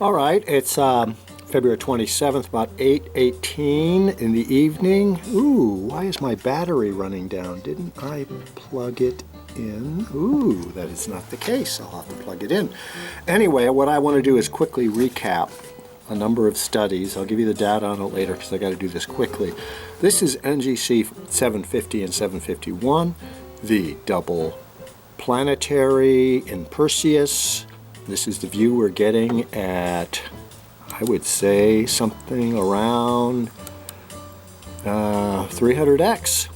All right, it's February 27th, about 8:18 in the evening. Ooh, why is my battery running down? Didn't I plug it in? Ooh, that is not the case. I'll have to plug it in. Anyway, what I want to do is quickly recap a number of studies. I'll give you the data on it later because I got to do this quickly. This is NGC 750 and 751, the double planetary in Perseus. This is the view we're getting at, I would say, something around 300x.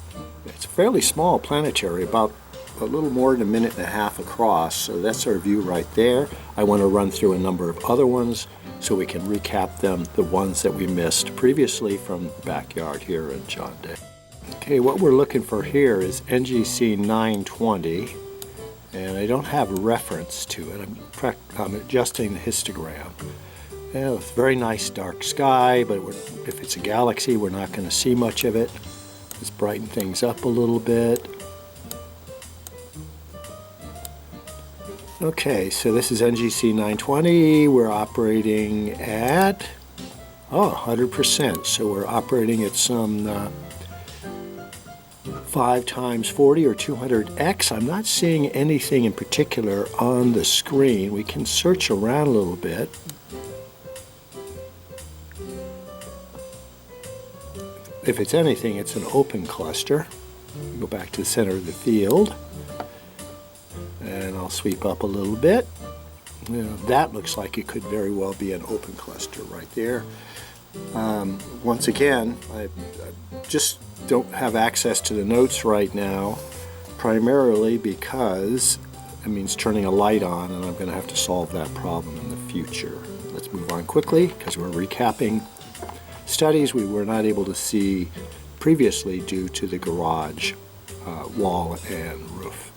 It's a fairly small planetary, about a little more than a minute and a half across, so that's our view right there. I want to run through a number of other ones so we can recap them, the ones that we missed previously from the backyard here in John Day. Okay, what we're looking for here is NGC 920. And I don't have a reference to it. I'm adjusting the histogram. Yeah, it's a very nice dark sky, but if it's a galaxy, we're not going to see much of it. Let's brighten things up a little bit. Okay, so this is NGC 920. We're operating at 100%. So we're operating at some 5 times 40 or 200x. I'm not seeing anything in particular on the screen. We can search around a little bit. If it's anything, it's an open cluster. Go back to the center of the field, and I'll sweep up a little bit. That looks like it could very well be an open cluster right there. Once again, I just don't have access to the notes right now, primarily because it means turning a light on, and I'm going to have to solve that problem in the future. Let's move on quickly because we're recapping studies we were not able to see previously due to the garage wall and roof.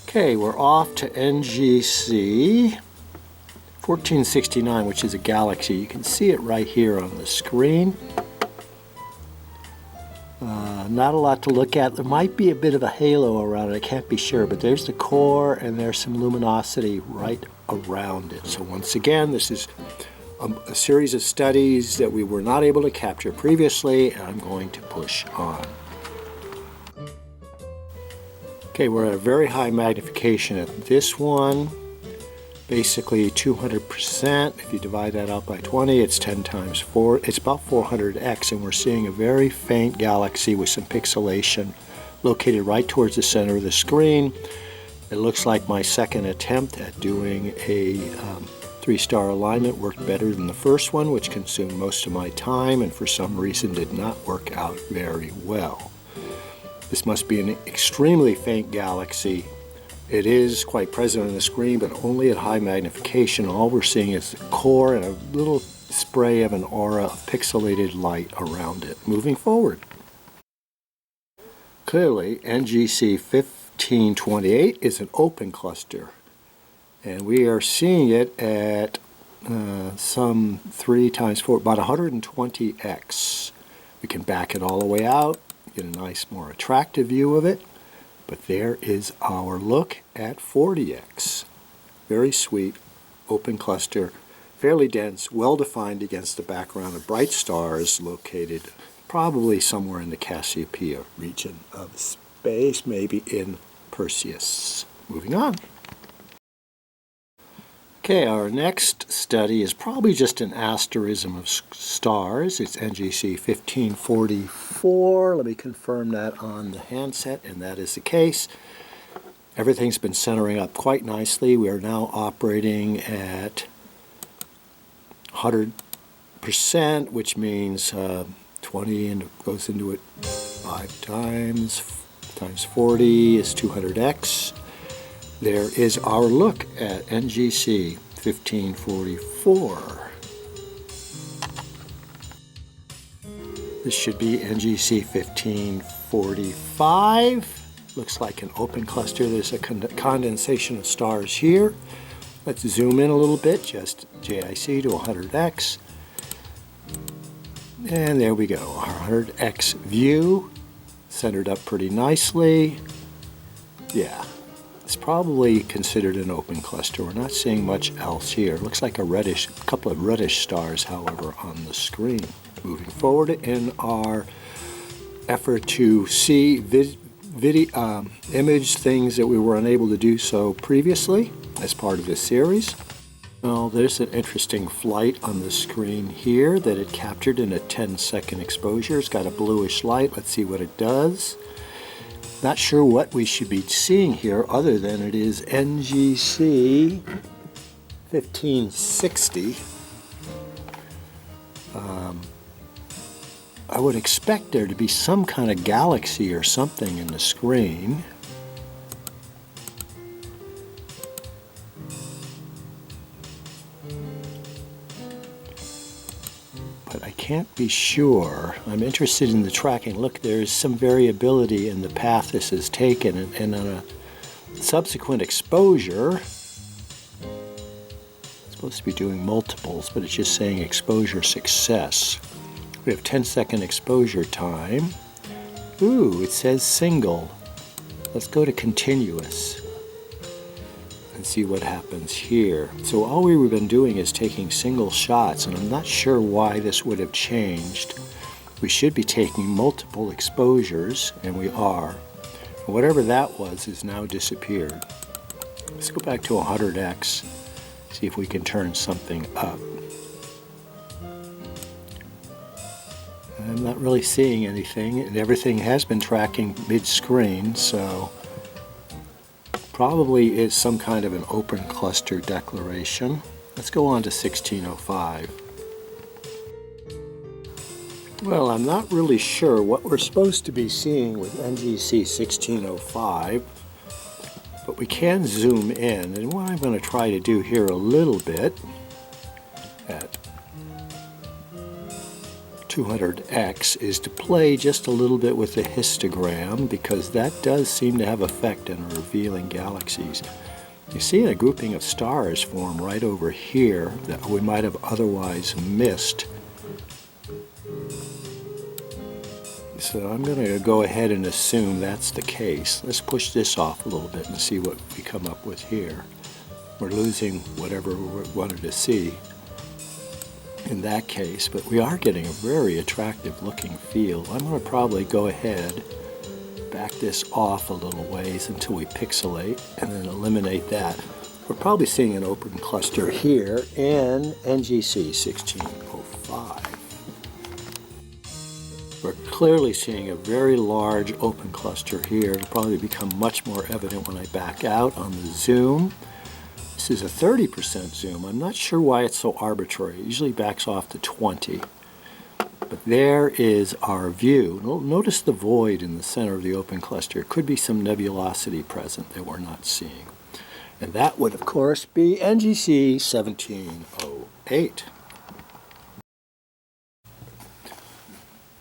Okay, we're off to NGC 1469, which is a galaxy. You can see it right here on the screen. Not a lot to look at. There might be a bit of a halo around it. I can't be sure, but there's the core and there's some luminosity right around it. So once again, this is a series of studies that we were not able to capture previously, and I'm going to push on. Okay, we're at a very high magnification at this one. Basically 200%. If you divide that out by 20, it's 10 times 4. It's about 400x, and we're seeing a very faint galaxy with some pixelation located right towards the center of the screen. It looks like my second attempt at doing a 3-star alignment worked better than the first one, which consumed most of my time and for some reason did not work out very well. This must be an extremely faint galaxy. It is quite present on the screen, but only at high magnification. All we're seeing is the core and a little spray of an aura of pixelated light around it. Moving forward. Clearly, NGC 1528 is an open cluster, and we are seeing it at some 3 times 4, about 120x. We can back it all the way out, get a nice, more attractive view of it. But there is our look at 40x. Very sweet, open cluster, fairly dense, well-defined against the background of bright stars located probably somewhere in the Cassiopeia region of space, maybe in Perseus. Moving on. Okay, our next study is probably just an asterism of stars. It's NGC 1544. Let me confirm that on the handset, and that is the case. Everything's been centering up quite nicely. We are now operating at 100%, which means 20 and it goes into it 5 times 40 is 200x. There is our look at NGC 1544. This should be NGC 1545. Looks like an open cluster. There's a condensation of stars here. Let's zoom in a little bit, just JIC to 100x. And there we go, our 100x view, centered up pretty nicely. Yeah. It's probably considered an open cluster. We're not seeing much else here. It looks like a couple of reddish stars, however, on the screen. Moving forward in our effort to see image things that we were unable to do so previously as part of this series. Well, there's an interesting flight on the screen here that it captured in a 10-second exposure. It's got a bluish light. Let's see what it does. Not sure what we should be seeing here other than it is NGC 1560. I would expect there to be some kind of galaxy or something in the screen. But I can't be sure. I'm interested in the tracking. Look, there's some variability in the path this is taken, and on a subsequent exposure, it's supposed to be doing multiples, but it's just saying exposure success. We have 10-second exposure time. Ooh, it says single. Let's go to continuous and see what happens here. So all we've been doing is taking single shots, and I'm not sure why this would have changed. We should be taking multiple exposures, and we are. Whatever that was has now disappeared. Let's go back to 100x, see if we can turn something up. I'm not really seeing anything, and everything has been tracking mid-screen, so probably is some kind of an open cluster declaration. Let's go on to 1605. Well, I'm not really sure what we're supposed to be seeing with NGC 1605, but we can zoom in, and what I'm going to try to do here a little bit at 200x is to play just a little bit with the histogram, because that does seem to have effect in revealing galaxies. You see a grouping of stars form right over here that we might have otherwise missed. So I'm going to go ahead and assume that's the case. Let's push this off a little bit and see what we come up with here. We're losing whatever we wanted to see in that case, but we are getting a very attractive looking field. I'm going to probably go ahead, back this off a little ways until we pixelate, and then eliminate that. We're probably seeing an open cluster here in NGC 1605. We're clearly seeing a very large open cluster here. It'll probably become much more evident when I back out on the zoom. This is a 30% zoom. I'm not sure why it's so arbitrary. It usually backs off to 20. But there is our view. Notice the void in the center of the open cluster. It could be some nebulosity present that we're not seeing. And that would, of course, be NGC 1708.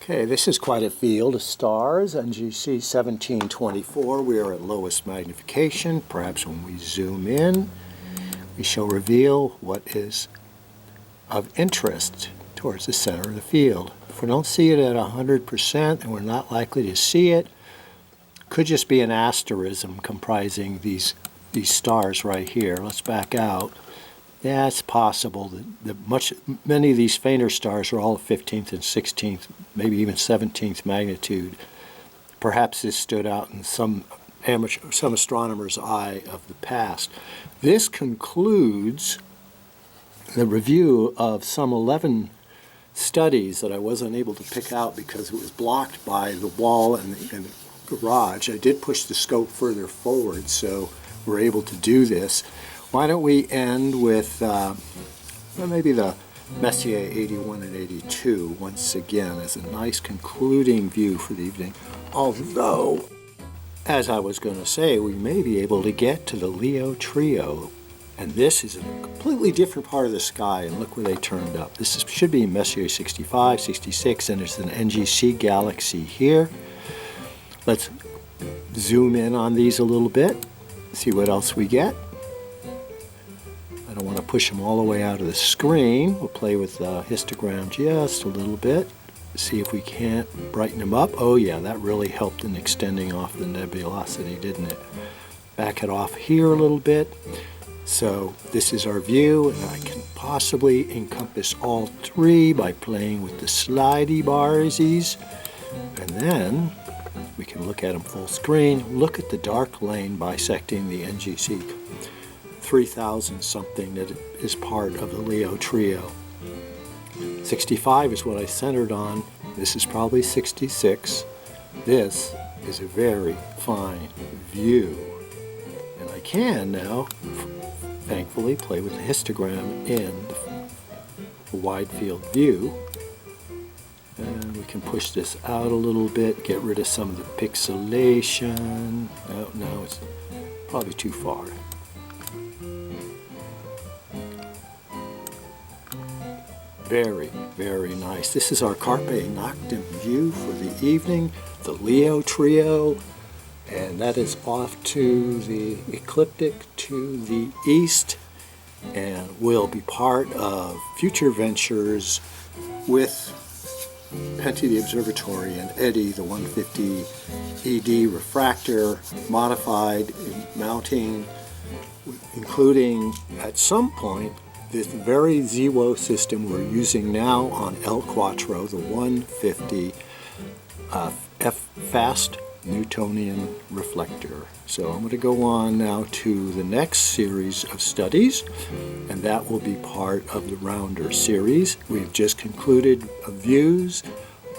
Okay, this is quite a field of stars. NGC 1724. We are at lowest magnification. Perhaps when we zoom in, we shall reveal what is of interest towards the center of the field. If we don't see it at 100%, and we're not likely to see it, could just be an asterism comprising these stars right here. Let's back out. Yeah, it's possible that many of these fainter stars are all 15th and 16th, maybe even 17th magnitude. Perhaps this stood out in some astronomer's eye of the past. This concludes the review of some 11 studies that I wasn't able to pick out because it was blocked by the wall and the garage. I did push the scope further forward, so we're able to do this. Why don't we end with maybe the Messier 81 and 82 once again as a nice concluding view for the evening. Although, as I was going to say, we may be able to get to the Leo trio. And this is a completely different part of the sky, and look where they turned up. Should be Messier 65, 66, and there's an NGC galaxy here. Let's zoom in on these a little bit, see what else we get. I don't want to push them all the way out of the screen. We'll play with the histogram just a little bit, see if we can't brighten them up. Oh yeah, that really helped in extending off the nebulosity, didn't it? back it off here a little bit. So this is our view, and I can possibly encompass all three by playing with the slidey barsies. And then we can look at them full screen. Look at the dark lane bisecting the NGC 3000 something that is part of the Leo trio. 65 is what I centered on. This is probably 66. This is a very fine view. And I can now, thankfully, play with the histogram in the wide field view. And we can push this out a little bit, get rid of some of the pixelation. No, it's probably too far. Very, very nice. This is our Carpe Noctem view for the evening, the Leo trio, and that is off to the ecliptic to the east, and will be part of future ventures with Penty the Observatory and Eddie the 150 ED refractor, modified mounting, including at some point this very ZWO system we're using now on El Quattro, the 150 fast Newtonian reflector. So I'm going to go on now to the next series of studies, and that will be part of the Rounder series. We've just concluded views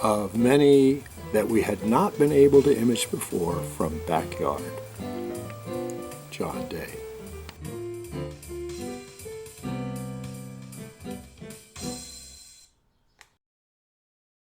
of many that we had not been able to image before from backyard. John Day.